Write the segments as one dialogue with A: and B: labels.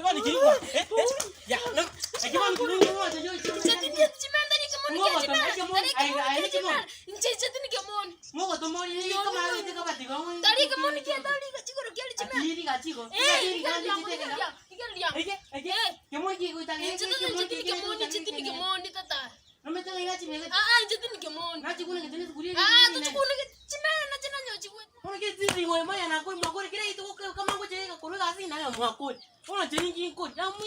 A: gimana gini gua? Ya, lu, gimana gini gua?
B: Jadi dia cuman tadi kemon dia cuman. Tadi cuman. Jadi ni kemon.
A: Mau ketemu ini kemarin itu kapan tiga ngomong?
B: Tadi kemon dia tadi kecik udah kali cuman.
A: Ini kecik kok.
B: Ikan dia.
A: Kemon gini gua tanya.
B: Jadi ni kemon ni tata.
A: Nomor tu ingat cik mereka.
B: Jadi ni kemon.
A: Nanti gua nak jadi kuliah.
B: Tu cukup nak cuman nak cuman cukup.
A: Orang kita sih ngomong mana nak aku kira itu kamu aku jadi aku kasih nanya mau aku. Orang jadi gini kau, jamu.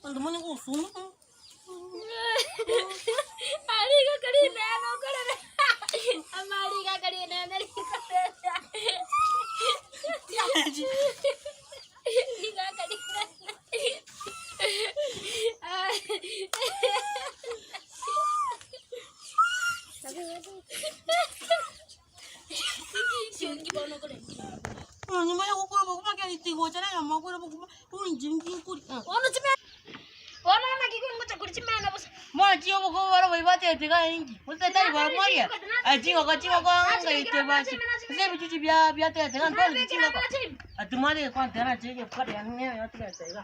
A: Teman yang kusum.
B: Ari ka kari nano kare. Amari ka kari nano ri kare. Ni ka kari nano.
A: Nyuma ya kuko ko makia itigo chana ya mako na bukuma unjingi kuri.
B: Ono chime. Ono na kiko ngocha kuri chime na bos.
A: Mo chiyo ko wara bai bate tiga ingi. Musta tari bara maria. Chiyo ko anga ite basi. Se bichu biya te tiga to chiyo ko. Atumare ko antena chiyo ko ya ne ya tiga tiga.